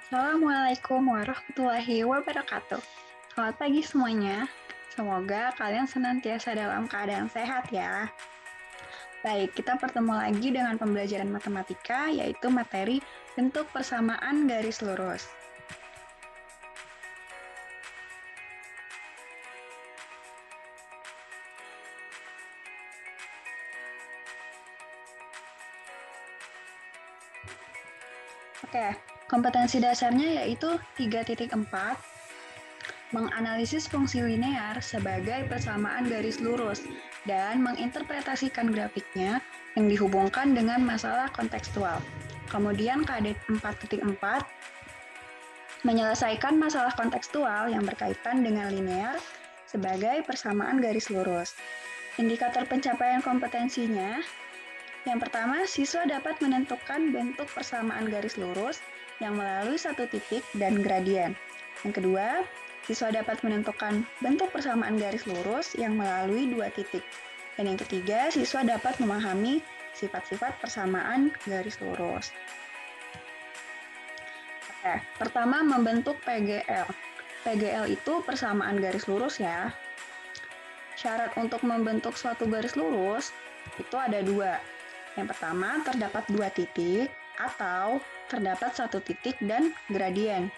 Assalamualaikum warahmatullahi wabarakatuh. Selamat pagi semuanya. Semoga kalian senantiasa dalam keadaan sehat ya. Baik, kita bertemu lagi dengan pembelajaran matematika, yaitu materi bentuk persamaan garis lurus. Oke, kompetensi dasarnya yaitu 3.4, menganalisis fungsi linear sebagai persamaan garis lurus dan menginterpretasikan grafiknya yang dihubungkan dengan masalah kontekstual. Kemudian KD 4.4, menyelesaikan masalah kontekstual yang berkaitan dengan linear sebagai persamaan garis lurus. Indikator pencapaian kompetensinya, yang pertama, siswa dapat menentukan bentuk persamaan garis lurus yang melalui satu titik dan gradien. Yang kedua, siswa dapat menentukan bentuk persamaan garis lurus yang melalui dua titik. Dan yang ketiga, siswa dapat memahami sifat-sifat persamaan garis lurus. Oke, pertama membentuk PGL. PGL itu persamaan garis lurus ya. Syarat untuk membentuk suatu garis lurus itu ada dua. Yang pertama, terdapat dua titik atau terdapat satu titik dan gradien.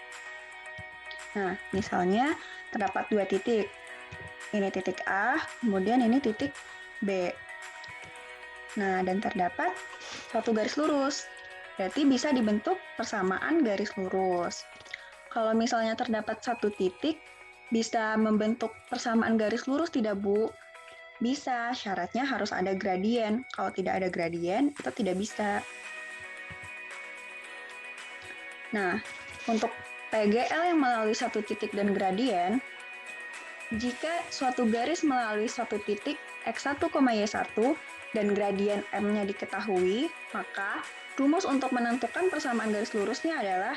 Nah, misalnya terdapat dua titik. Ini titik A, kemudian ini titik B. Nah, dan terdapat satu garis lurus. Berarti bisa dibentuk persamaan garis lurus. Kalau misalnya terdapat satu titik, bisa membentuk persamaan garis lurus tidak, Bu? Bisa, syaratnya harus ada gradien. Kalau tidak ada gradien, itu tidak bisa. Nah, untuk PGL yang melalui satu titik dan gradien, jika suatu garis melalui suatu titik X1, Y1 dan gradien M-nya diketahui, maka rumus untuk menentukan persamaan garis lurusnya adalah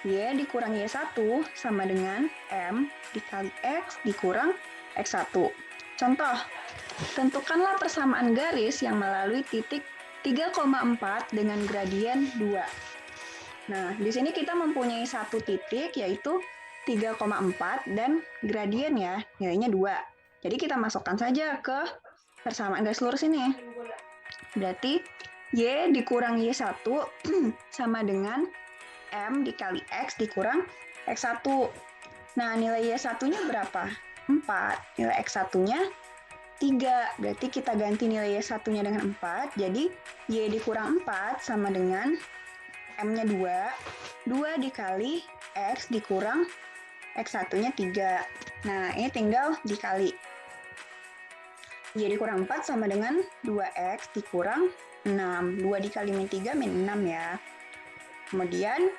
Y dikurang Y1 sama dengan M dikali X dikurang X1. Contoh, tentukanlah persamaan garis yang melalui titik 3,4 dengan gradien 2. Nah, di sini kita mempunyai satu titik yaitu 3,4 dan gradien ya, nilainya 2. Jadi kita masukkan saja ke persamaan garis lurus ini. Berarti Y dikurang Y1 sama dengan M dikali X dikurang X1. Nah, nilai Y1-nya berapa? 4. Nilai X1-nya 3, berarti kita ganti nilai Y1-nya dengan 4, jadi Y dikurang 4 sama dengan M-nya 2, 2 dikali X dikurang X1-nya 3. Nah, ini tinggal dikali. Y dikurang 4 sama dengan 2X dikurang 6. 2 dikali min 3, min 6 ya. Kemudian,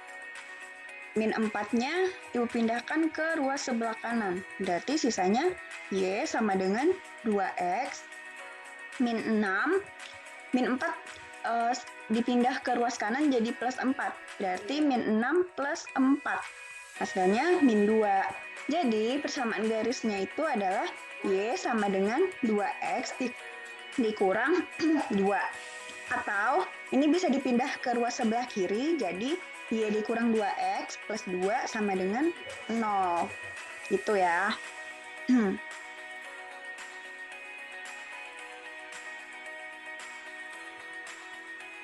min 4-nya Ibu pindahkan ke ruas sebelah kanan. Berarti sisanya Y sama dengan 2X min 6. Min 4 dipindah ke ruas kanan jadi plus 4. Berarti min 6 plus 4. Hasilnya min 2. Jadi persamaan garisnya itu adalah Y sama dengan 2X dikurang 2. Atau ini bisa dipindah ke ruas sebelah kiri, jadi Y dikurang 2X plus 2 sama dengan 0. Gitu ya.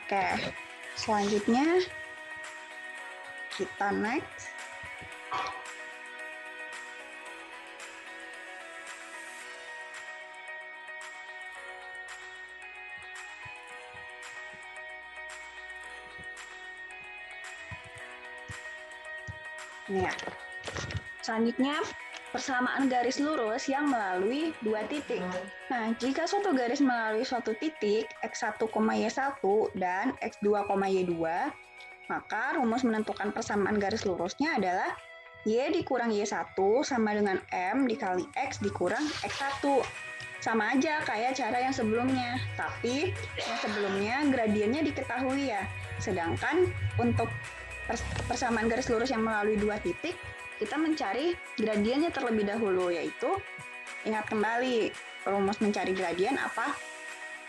Oke, selanjutnya kita next. Ini ya. Selanjutnya, persamaan garis lurus yang melalui dua titik. Nah, jika suatu garis melalui suatu titik X1, Y1 dan X2, Y2, maka rumus menentukan persamaan garis lurusnya adalah Y dikurang Y1 sama dengan M dikali X dikurang X1. Sama aja kayak cara yang sebelumnya, tapi yang sebelumnya gradiennya diketahui ya. Sedangkan untuk persamaan garis lurus yang melalui dua titik, kita mencari gradiennya terlebih dahulu, yaitu ingat kembali rumus mencari gradien apa?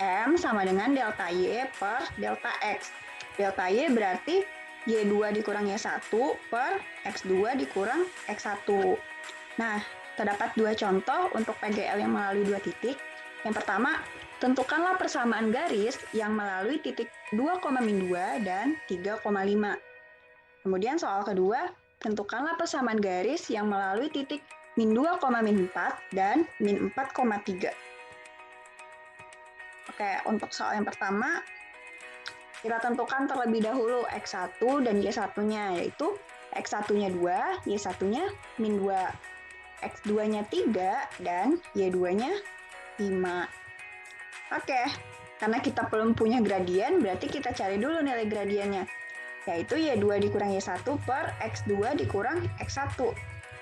M sama dengan delta Y per delta X. Delta Y berarti Y2 dikurang Y1 per X2 dikurang X1. Nah, terdapat dua contoh untuk PGL yang melalui dua titik. Yang pertama, tentukanlah persamaan garis yang melalui titik 2,2 dan 3,5. Kemudian soal kedua, tentukanlah persamaan garis yang melalui titik min 2,4 dan min 4,3. Oke, untuk soal yang pertama, kita tentukan terlebih dahulu X1 dan Y1-nya, yaitu X1-nya 2, Y1-nya min 2. X2-nya 3, dan Y2-nya 5. Oke, karena kita belum punya gradien, berarti kita cari dulu nilai gradiennya, yaitu Y2 dikurang Y1 per X2 dikurang X1.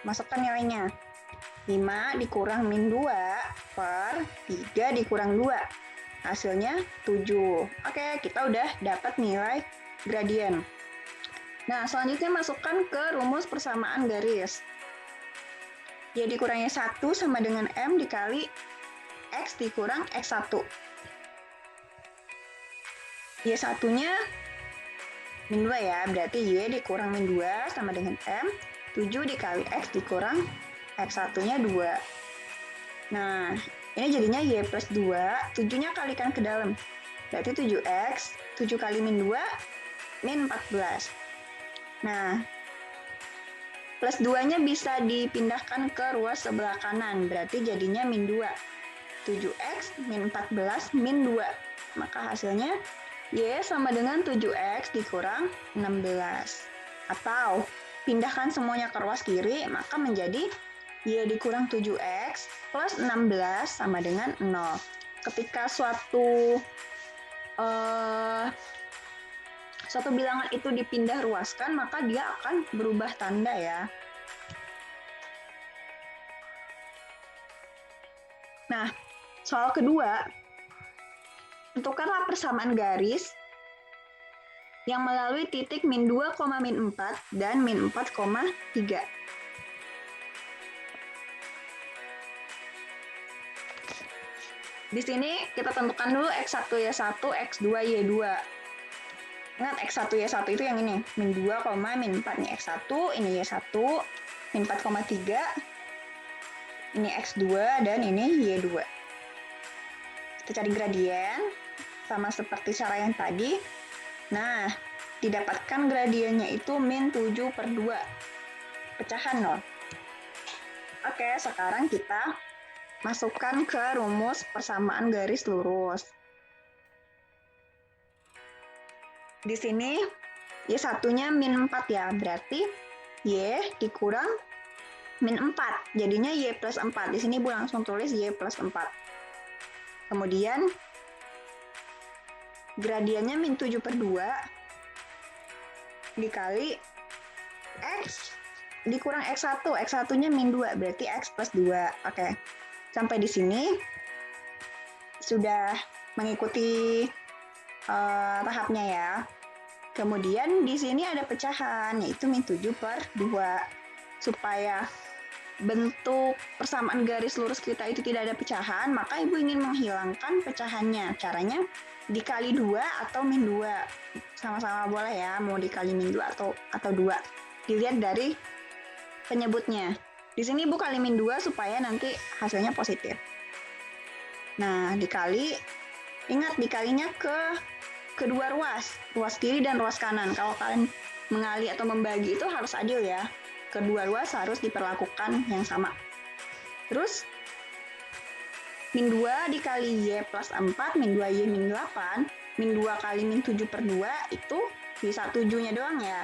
Masukkan nilainya. 5 dikurang min 2 per 3 dikurang 2. Hasilnya 7. Oke, kita udah dapat nilai gradien. Nah, selanjutnya masukkan ke rumus persamaan garis. Y dikurang Y1 sama dengan M dikali X dikurang X1. Y1-nya min 2 ya, berarti Y dikurang min 2 sama dengan M. 7 dikali X dikurang X1-nya 2. Nah, ini jadinya Y plus 2, 7-nya kalikan ke dalam. Berarti 7X, 7 kali min 2, min 14. Nah, plus 2-nya bisa dipindahkan ke ruas sebelah kanan, berarti jadinya min 2. 7X min 14 min 2. Maka hasilnya Y sama dengan 7X dikurang 16. Atau, pindahkan semuanya ke ruas kiri, maka menjadi Y dikurang 7X plus 16 sama dengan 0. Ketika suatu bilangan itu dipindah ruaskan, maka dia akan berubah tanda ya. Nah, soal kedua, tentukanlah persamaan garis yang melalui titik min 2, min 4 dan min 4,3. Di sini kita tentukan dulu X1 Y1, X2 Y2. Ingat X1 Y1 itu yang ini, min 2, min 4. Ini X1, ini Y1, min 4,3. Ini X2 dan ini Y2. Kita cari gradien, sama seperti cara yang tadi. Nah, didapatkan gradiennya itu min 7 per 2. Pecahan 0. Oke, sekarang kita masukkan ke rumus persamaan garis lurus. Di sini Y1-nya min 4 ya, berarti Y dikurang min 4. Jadinya Y plus 4. Di sini Ibu langsung tulis Y plus 4. Kemudian gradiennya min 7 per 2 dikali X dikurang X1. X1-nya min 2, berarti X plus 2. Oke. Sampai di sini sudah mengikuti tahapnya ya. Kemudian di sini ada pecahan, yaitu min 7 per 2. Supaya bentuk persamaan garis lurus kita itu tidak ada pecahan, maka Ibu ingin menghilangkan pecahannya. Caranya dikali 2 atau min 2. Sama-sama boleh ya, mau dikali min 2 atau 2. Dilihat dari penyebutnya. Di sini Ibu kali min 2 supaya nanti hasilnya positif. Nah, ingat dikalinya ke kedua ruas kiri dan ruas kanan. Kalau kalian mengali atau membagi itu harus adil ya. Kedua ruas harus diperlakukan yang sama. Terus, min 2 dikali Y plus 4, min 2Y min 8, min 2 kali min 7 per 2 itu bisa 7-nya doang ya.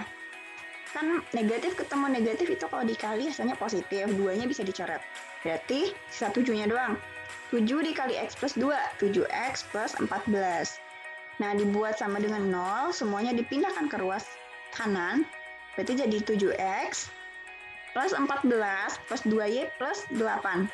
Kan negatif ketemu negatif itu kalau dikali hasilnya positif, 2-nya bisa dicoret. Berarti sisa 7-nya doang. 7 dikali X plus 2, 7X plus 14. Nah, dibuat sama dengan 0, semuanya dipindahkan ke ruas kanan, berarti jadi 7X plus 14 plus 2Y plus 8.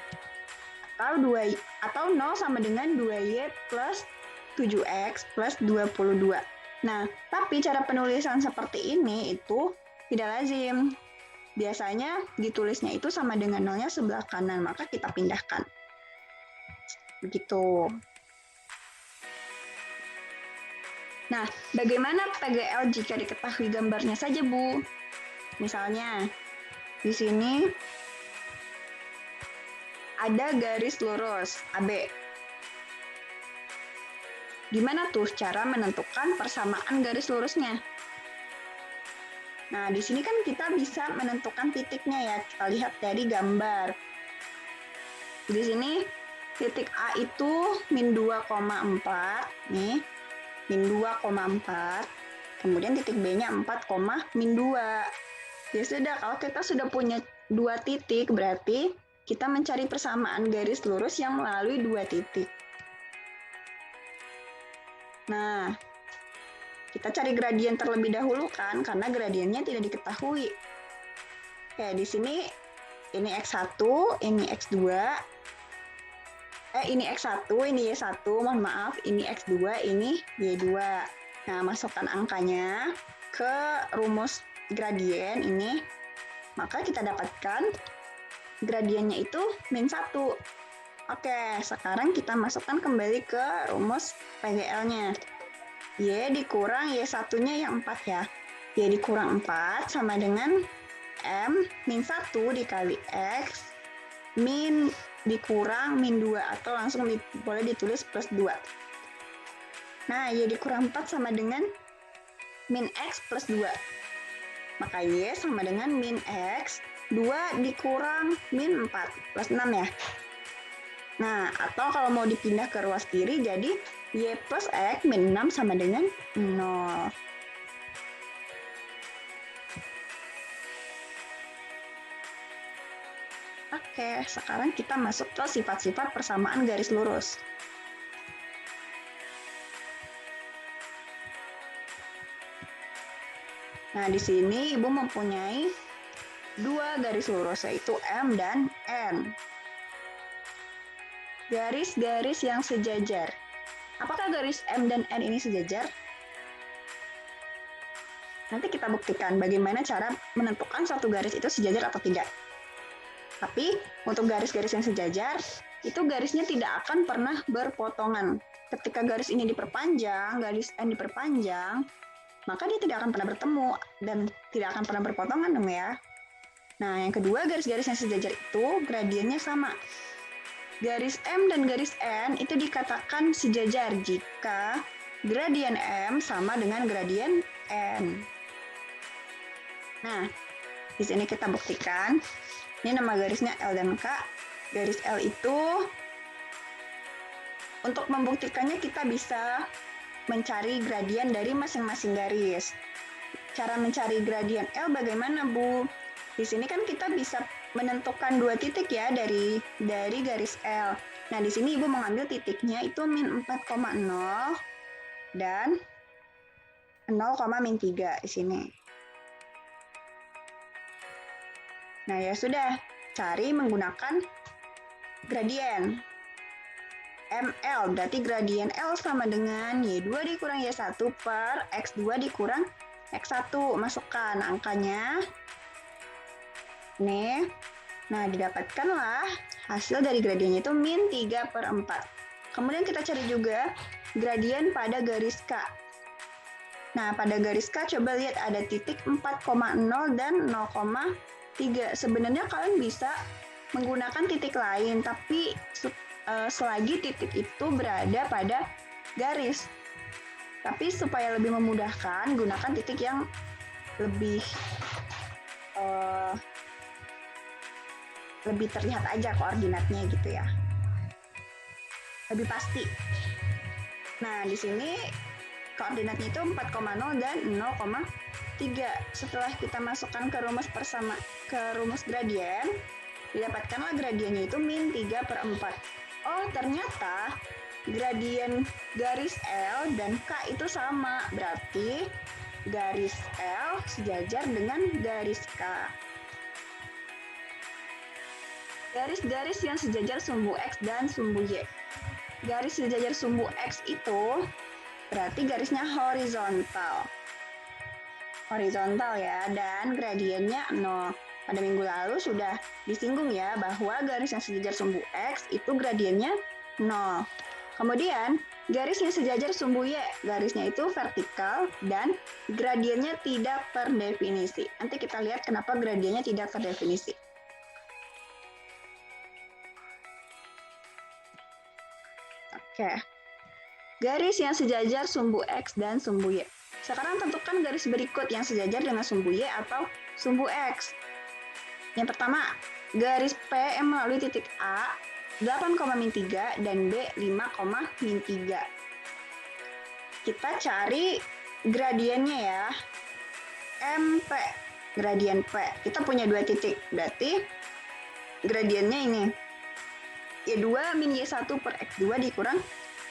Atau 0 sama dengan 2Y plus 7X plus 22. Nah, tapi cara penulisan seperti ini itu tidak lazim. Biasanya ditulisnya itu sama dengan 0-nya sebelah kanan, maka kita pindahkan. Begitu. Nah, bagaimana PGL jika diketahui gambarnya saja, Bu? Misalnya, di sini ada garis lurus AB. Gimana tuh cara menentukan persamaan garis lurusnya? Nah, di sini kan kita bisa menentukan titiknya ya. Kita lihat dari gambar. Di sini titik A itu min 2,4 nih. Min 2,4. Kemudian titik B-nya 4, min 2. Ya sudah, kalau kita sudah punya 2 titik, berarti kita mencari persamaan garis lurus yang melalui 2 titik. Nah, kita cari gradien terlebih dahulu kan, karena gradiennya tidak diketahui. Oke, di sini ini X1, ini X2. Ini X1, ini Y1, mohon maaf, ini X2, ini Y2. Nah, masukkan angkanya ke rumus gradien ini, maka kita dapatkan gradiennya itu min 1. Oke, sekarang kita masukkan kembali ke rumus PGL-nya. Y dikurang Y1-nya yang 4 ya. Y dikurang 4 sama dengan M min 1 dikali X min dikurang min 2, atau langsung boleh ditulis plus 2. Nah, Y dikurang 4 sama dengan min X plus 2. Maka Y sama dengan min X 2 dikurang min 4 plus 6 ya. Nah, atau kalau mau dipindah ke ruas kiri, jadi Y plus X min 6 sama dengan 0. Oke, sekarang kita masuk ke sifat-sifat persamaan garis lurus. Nah, di sini Ibu mempunyai 2 garis lurus, yaitu M dan N. Garis-garis yang sejajar. Apakah garis M dan N ini sejajar? Nanti kita buktikan bagaimana cara menentukan satu garis itu sejajar atau tidak. Tapi untuk garis-garis yang sejajar, itu garisnya tidak akan pernah berpotongan. Ketika garis ini diperpanjang, garis N diperpanjang, maka dia tidak akan pernah bertemu dan tidak akan pernah berpotongan dong ya. Nah, yang kedua, garis-garis yang sejajar itu gradiennya sama. Garis M dan garis N itu dikatakan sejajar jika gradien M sama dengan gradien N. Nah, di sini kita buktikan. Ini nama garisnya L dan K. Garis L itu, untuk membuktikannya kita bisa mencari gradien dari masing-masing garis. Cara mencari gradien L bagaimana, Bu? Di sini kan kita bisa menentukan 2 titik ya dari garis L. Nah, di sini Ibu mengambil titiknya itu min 4,0 dan 0, min 3 di sini. Nah, ya sudah, cari menggunakan gradien. ML, berarti gradien L sama dengan Y2 dikurang Y1 per X2 dikurang X1. Masukkan angkanya. Nih. Nah, didapatkanlah hasil dari gradiennya itu min 3/4. Kemudian kita cari juga gradien pada garis K. Nah, pada garis K coba lihat ada titik 4,0 dan 0,3. Sebenarnya kalian bisa menggunakan titik lain, tapi selagi titik itu berada pada garis. Tapi supaya lebih memudahkan, gunakan titik yang lebih terlihat aja koordinatnya gitu ya. Lebih pasti. Nah, di sini koordinatnya itu 4,0 dan 0,3. Setelah kita masukkan ke rumus gradien, didapatkanlah gradiennya itu min 3/4. Oh, ternyata gradien garis L dan K itu sama. Berarti garis L sejajar dengan garis K. Garis-garis yang sejajar sumbu X dan sumbu Y. Garis sejajar sumbu X itu berarti garisnya horizontal. Horizontal ya, dan gradiennya 0. Pada minggu lalu sudah disinggung ya bahwa garis yang sejajar sumbu X itu gradiennya 0. Kemudian garis yang sejajar sumbu Y, garisnya itu vertikal dan gradiennya tidak terdefinisi. Nanti kita lihat kenapa gradiennya tidak terdefinisi. Oke. Garis yang sejajar sumbu X dan sumbu Y. Sekarang tentukan garis berikut yang sejajar dengan sumbu Y atau sumbu X. Yang pertama, garis P yang melalui titik A 8,3 dan B 5,3. Kita cari gradiennya ya. MP, gradien P. Kita punya 2 titik, berarti gradiennya ini. Y2 min Y1 per X2 dikurang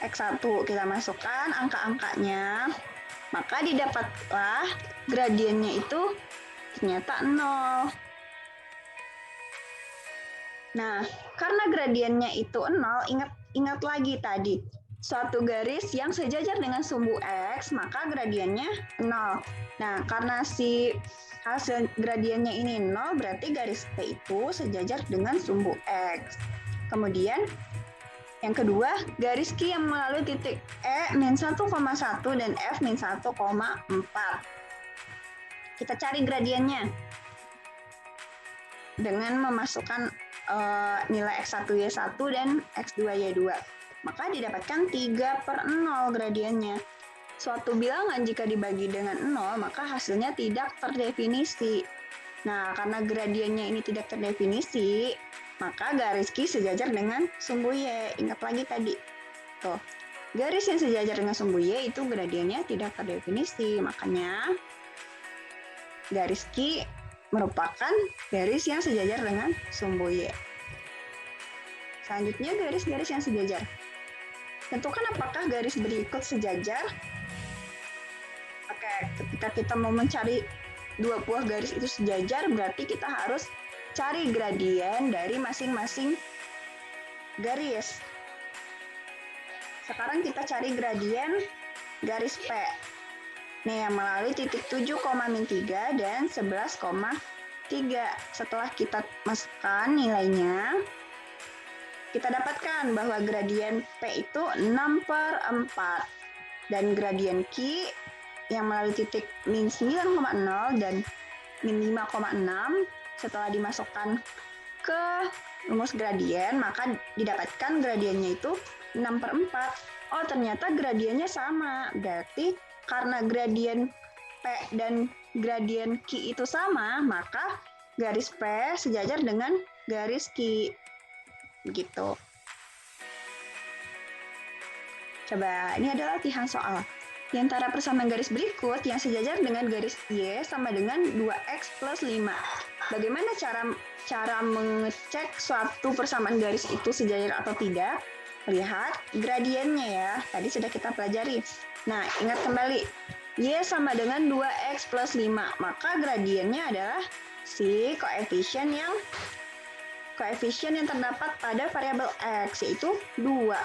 X1. Kita masukkan angka-angkanya, maka didapatlah gradiennya itu ternyata 0. Nah, karena gradiennya itu 0, ingat lagi tadi, suatu garis yang sejajar dengan sumbu X, maka gradiennya 0. Nah, karena si hasil gradiennya ini 0, berarti garis P itu sejajar dengan sumbu X. Kemudian, yang kedua, garis Q yang melalui titik E min 1,1 dan F min 1,4. Kita cari gradiennya dengan memasukkan nilai X1Y1 dan X2Y2. Maka didapatkan 3/0 gradiennya. Suatu bilangan jika dibagi dengan 0, maka hasilnya tidak terdefinisi. Nah, karena gradiennya ini tidak terdefinisi, maka garis Q sejajar dengan sumbu Y. Ingat lagi tadi. Tuh, garis yang sejajar dengan sumbu Y itu gradiennya tidak terdefinisi. Makanya garis Q merupakan garis yang sejajar dengan sumbu Y. Selanjutnya garis-garis yang sejajar. Tentukan apakah garis berikut sejajar. Oke, ketika kita mau mencari 2 buah garis itu sejajar, berarti kita harus cari gradien dari masing-masing garis. Sekarang kita cari gradien garis P. Nih, yang melalui titik 7,3 dan 11,3. Setelah kita masukkan nilainya, kita dapatkan bahwa gradien P itu 6/4. Dan gradien Q yang melalui titik min 9,0 dan min 5,6, setelah dimasukkan ke rumus gradien, maka didapatkan gradiennya itu 6/4. Oh, ternyata gradiennya sama. Berarti karena gradien P dan gradien Q itu sama, maka garis P sejajar dengan garis Q. Begitu. Coba, ini adalah latihan soal. Di antara persamaan garis berikut, yang sejajar dengan garis Y sama dengan 2X plus 5. Bagaimana cara mengecek suatu persamaan garis itu sejajar atau tidak? Lihat gradiennya ya, tadi sudah kita pelajari. Nah, ingat kembali, Y sama dengan 2X plus 5, maka gradiennya adalah si koefisien yang terdapat pada variabel X, yaitu 2.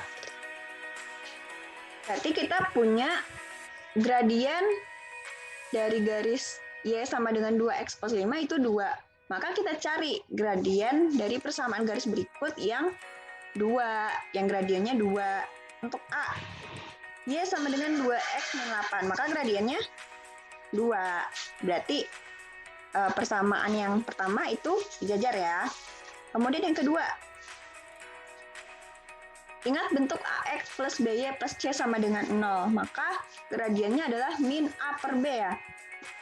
Berarti kita punya gradien dari garis Y sama dengan 2X plus 5 itu 2. Maka kita cari gradien dari persamaan garis berikut yang 2, yang gradiennya 2. Untuk A, Y sama dengan 2X min 8, maka gradiennya 2. Berarti persamaan yang pertama itu sejajar ya. Kemudian yang kedua, ingat bentuk AX plus BY plus C sama dengan 0, maka gradiennya adalah min A per B ya.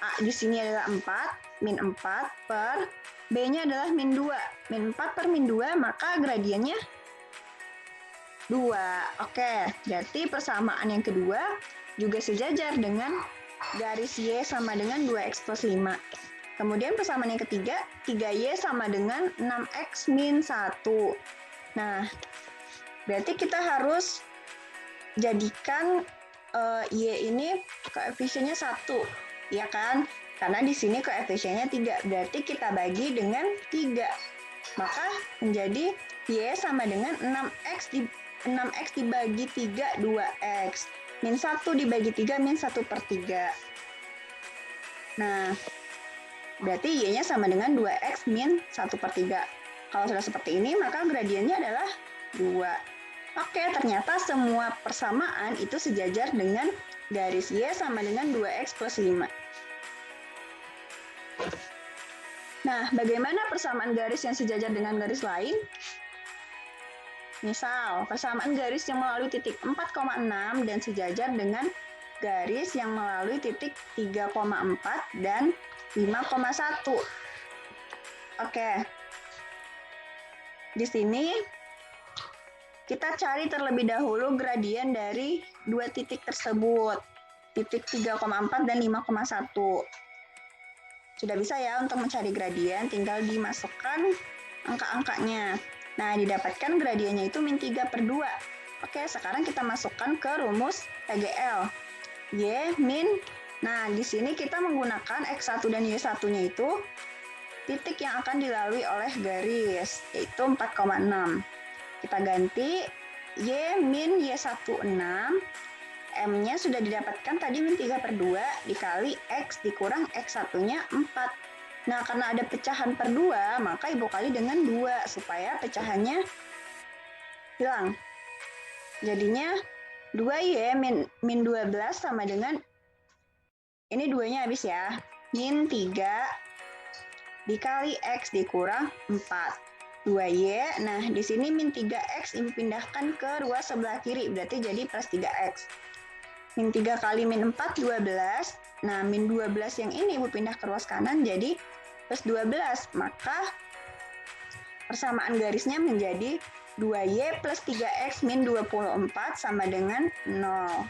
A di sini adalah 4, min 4 per B-nya adalah min 2. Min 4 per min 2, maka gradiennya 2. Oke, berarti persamaan yang kedua juga sejajar dengan garis Y sama dengan 2X plus 5. Kemudian persamaan yang ketiga, 3Y sama dengan 6X min 1. Nah, berarti kita harus jadikan Y ini koefisiennya 1, ya kan? Karena di sini koefisiennya 3, berarti kita bagi dengan 3. Maka menjadi Y sama dengan 6X dibagi 3, 2X. Min 1 dibagi 3, min 1/3. Nah, berarti Y-nya sama dengan 2X min 1/3. Kalau sudah seperti ini, maka gradiennya adalah 2. Oke, ternyata semua persamaan itu sejajar dengan garis Y sama dengan 2X plus 5. Nah, bagaimana persamaan garis yang sejajar dengan garis lain? Misal, persamaan garis yang melalui titik 4,6 dan sejajar dengan garis yang melalui titik 3,4 dan 5,1. Oke. Di sini kita cari terlebih dahulu gradien dari dua titik tersebut. Titik 3,4 dan 5,1. Sudah bisa ya untuk mencari gradien, tinggal dimasukkan angka-angkanya. Nah, didapatkan gradiennya itu min 3/2. Oke, sekarang kita masukkan ke rumus PGL. Y min, nah di sini kita menggunakan X1 dan Y1-nya itu titik yang akan dilalui oleh garis, yaitu 4,6. Kita ganti Y min Y16, M-nya sudah didapatkan tadi min 3/2 dikali X dikurang X1-nya 4. Nah, karena ada pecahan per 2, maka Ibu kali dengan 2 supaya pecahannya hilang. Jadinya 2Y min 12 sama dengan, ini 2-nya habis ya, min 3 dikali X dikurang 4. 2Y, nah di sini min 3X Ibu pindahkan ke ruas sebelah kiri, berarti jadi plus 3X. Min 3 kali min 4, 12. Nah, min 12 yang ini Ibu pindah ke ruas kanan, jadi plus 12, maka persamaan garisnya menjadi 2Y plus 3X min 24 sama dengan 0.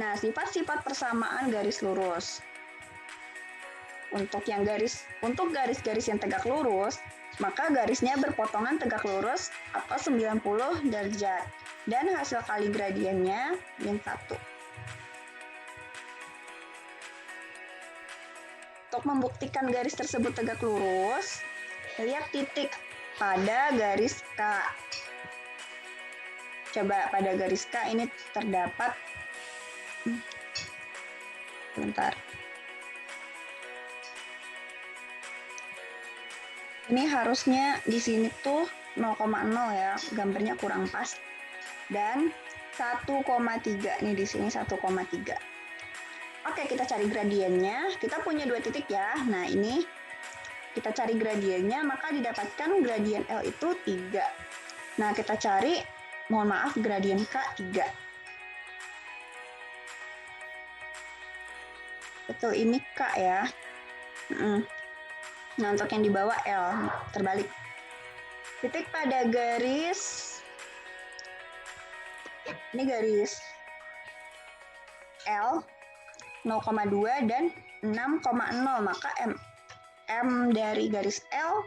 Nah, sifat-sifat persamaan garis lurus. Untuk garis-garis yang tegak lurus, maka garisnya berpotongan tegak lurus atau 90 derajat. Dan hasil kali gradiennya min 1. Untuk membuktikan garis tersebut tegak lurus, lihat titik pada garis K. Coba pada garis K ini terdapat, bentar. Ini harusnya di sini tuh 0,0 ya, gambarnya kurang pas. Dan 1,3 nih di sini 1,3. Oke, kita cari gradiennya. Kita punya dua titik ya. Nah, ini kita cari gradiennya, maka didapatkan gradien L itu 3. Nah, kita cari, mohon maaf, gradien K 3. Betul, ini K ya. Nah, untuk yang di bawah L, terbalik. Titik pada garis, ini garis L, 0,2 dan 6,0, maka M dari garis L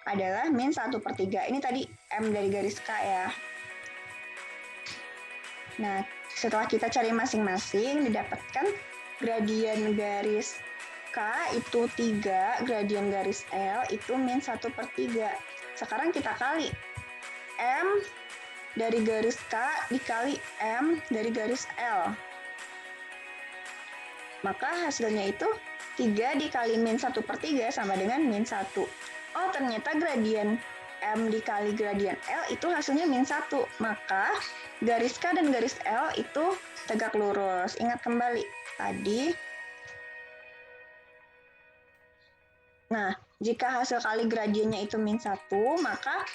adalah min 1/3. Ini tadi M dari garis K ya. Nah, setelah kita cari masing-masing, didapatkan gradien garis K itu 3, gradien garis L itu min 1/3. Sekarang kita kali M dari garis K dikali M dari garis L. Maka hasilnya itu 3 dikali min 1/3 sama dengan min 1. Oh, ternyata gradien M dikali gradien L itu hasilnya min 1. Maka garis K dan garis L itu tegak lurus. Ingat kembali tadi. Nah, jika hasil kali gradiennya itu min 1, maka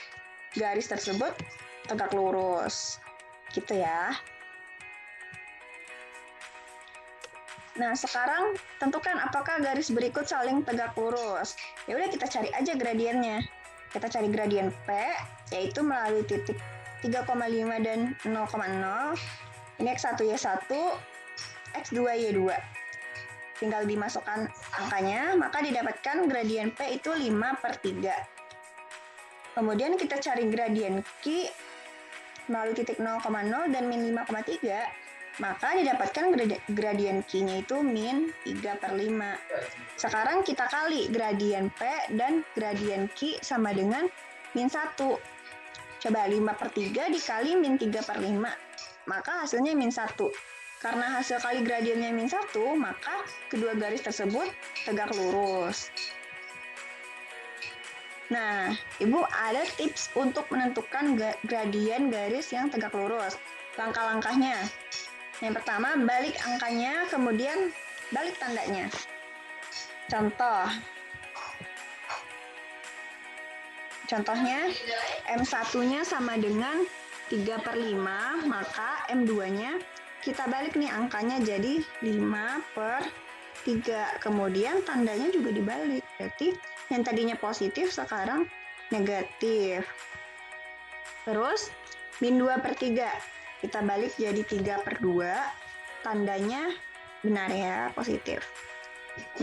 garis tersebut tegak lurus. Gitu ya. Nah, sekarang tentukan apakah garis berikut saling tegak lurus. Ya udah, kita cari aja gradiennya. Kita cari gradien P, yaitu melalui titik 3,5 dan 0,0. Ini X1, Y1, X2, Y2. Tinggal dimasukkan angkanya, maka didapatkan gradien P itu 5/3. Kemudian kita cari gradien Q melalui titik 0,0 dan min 5,3. Maka didapatkan gradien Q-nya itu min 3/5. Sekarang kita kali gradien P dan gradien Q sama dengan min 1. Coba 5/3 dikali min 3/5. Maka hasilnya min 1. Karena hasil kali gradiennya min 1, maka kedua garis tersebut tegak lurus. Nah, Ibu ada tips untuk menentukan gradien garis yang tegak lurus. Langkah-langkahnya. Yang pertama, balik angkanya, kemudian balik tandanya. Contohnya, M1-nya sama dengan 3/5, maka M2-nya kita balik nih angkanya jadi 5/3. Kemudian tandanya juga dibalik. Berarti yang tadinya positif sekarang negatif. Terus min 2/3. Kita balik jadi 3/2. Tandanya benar ya, positif.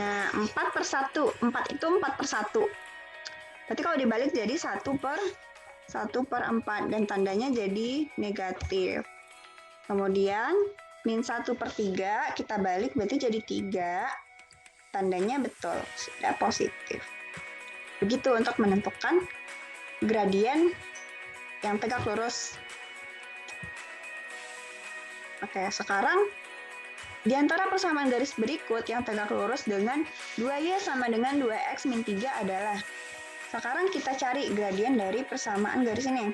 Nah, 4/1. 4 itu 4/1. Berarti kalau dibalik jadi 1/4 dan tandanya jadi negatif. Kemudian min 1/3 kita balik berarti jadi 3. Tandanya betul, sudah positif. Begitu untuk menentukan gradien yang tegak lurus. Oke, sekarang di antara persamaan garis berikut yang tegak lurus dengan 2Y sama dengan 2X min 3 adalah, sekarang kita cari gradien dari persamaan garis ini.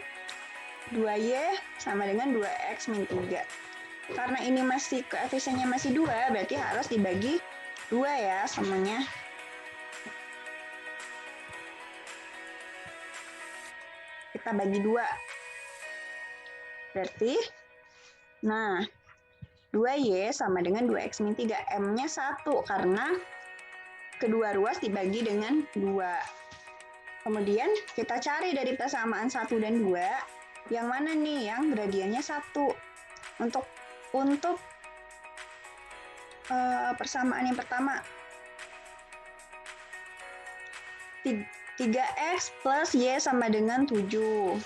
2Y sama dengan 2X min 3. Karena ini masih koefisiennya masih 2, berarti harus dibagi 2 ya semuanya. Kita bagi 2. Berarti, nah, 2Y sama dengan 2X min 3. M-nya 1 karena kedua ruas dibagi dengan 2. Kemudian kita cari dari persamaan 1 dan 2, yang mana nih yang gradiennya 1. Untuk persamaan yang pertama, 3X plus Y sama dengan 7.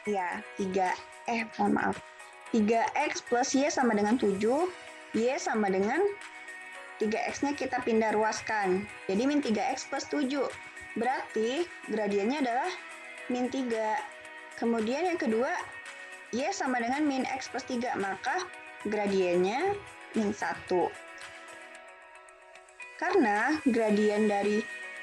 Ya, 3X plus Y sama dengan 7, Y sama dengan 3X-nya kita pindah ruaskan. Jadi min 3X plus 7. Berarti gradiennya adalah min 3. Kemudian yang kedua, Y sama dengan min X plus 3. Maka gradiennya min 1. Karena gradien dari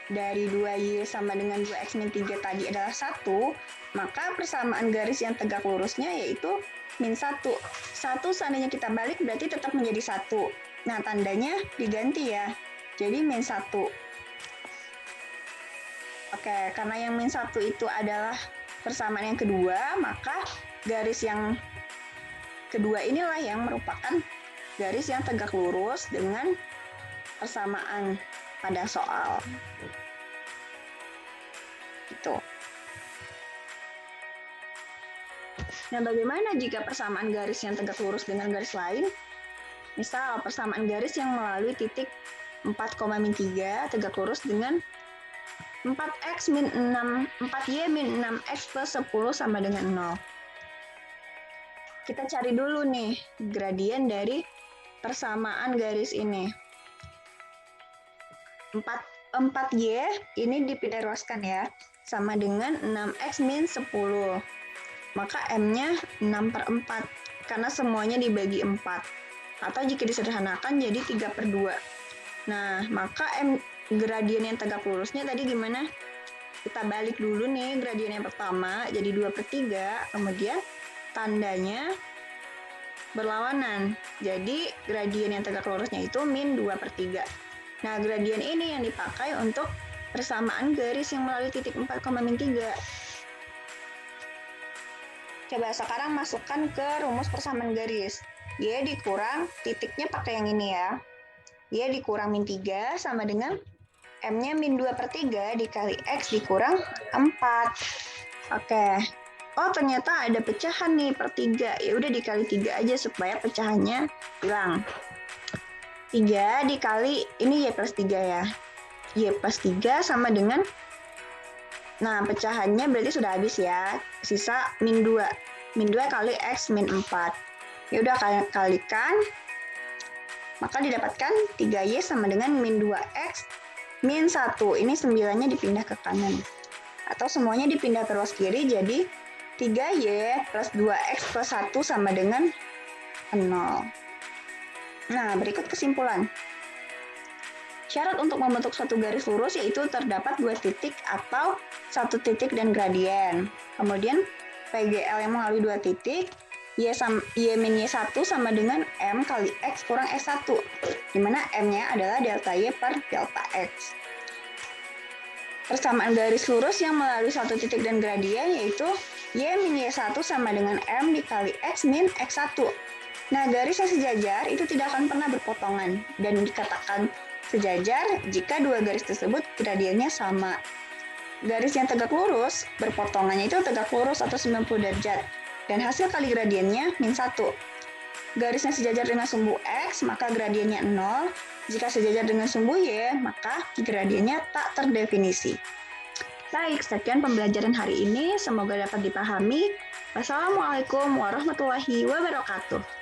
2Y sama dengan 2X min 3 tadi adalah 1, maka persamaan garis yang tegak lurusnya yaitu min 1. 1 seandainya kita balik berarti tetap menjadi 1. Nah, tandanya diganti ya. Jadi min 1. Oke, karena yang min 1 itu adalah persamaan yang kedua, maka garis yang kedua inilah yang merupakan garis yang tegak lurus dengan persamaan pada soal. Gitu. Nah, bagaimana jika persamaan garis yang tegak lurus dengan garis lain? Misal, persamaan garis yang melalui titik 4,-3 tegak lurus dengan 4X min 6, 4Y min 6X plus 10 sama dengan 0. Kita cari dulu nih gradien dari persamaan garis ini. 4Y ini dipindah ruaskan ya, sama dengan 6X min 10. Maka M-nya 6/4, karena semuanya dibagi 4. Atau jika disederhanakan jadi 3/2. Nah, maka gradien yang tegak lurusnya tadi gimana? Kita balik dulu nih gradien yang pertama, jadi 2/3, kemudian tandanya berlawanan. Jadi gradien yang tegak lurusnya itu min 2/3. Nah, gradien ini yang dipakai untuk persamaan garis yang melalui titik 4,-3. Coba sekarang masukkan ke rumus persamaan garis. Y dikurang titiknya pakai yang ini ya. Y dikurang min 3 sama dengan M-nya min 2/3 dikali X dikurang 4. Oke. Oh, ternyata ada pecahan nih per 3. Ya udah dikali 3 aja supaya pecahannya hilang. 3 dikali, ini Y plus 3 ya. Y plus 3 sama dengan, nah pecahannya berarti sudah habis ya. Sisa min 2. Min 2 kali X min 4. Ya udah kalikan. Maka didapatkan 3Y sama dengan min 2X min 1. Ini 9-nya dipindah ke kanan. Atau semuanya dipindah ke ruas kiri, jadi 3Y plus 2X plus 1 sama dengan 0. Nah, berikut kesimpulan. Syarat untuk membentuk suatu garis lurus yaitu terdapat 2 titik atau 1 titik dan gradien. Kemudian PGL yang mengalami 2 titik, Y min Y1 sama dengan M kali X kurang X1, di mana M-nya adalah delta Y per delta X. Persamaan garis lurus yang melalui 1 titik dan gradien yaitu Y min Y1 sama dengan M dikali X min X1. Nah, garis yang sejajar itu tidak akan pernah berpotongan dan dikatakan sejajar jika dua garis tersebut gradiennya sama. Garis yang tegak lurus berpotongannya itu tegak lurus atau 90 derajat dan hasil kali gradiennya min 1. Garis yang sejajar dengan sumbu X maka gradiennya 0. Jika sejajar dengan sumbu Y maka gradiennya tak terdefinisi. Baik, sekian pembelajaran hari ini. Semoga dapat dipahami. Wassalamualaikum warahmatullahi wabarakatuh.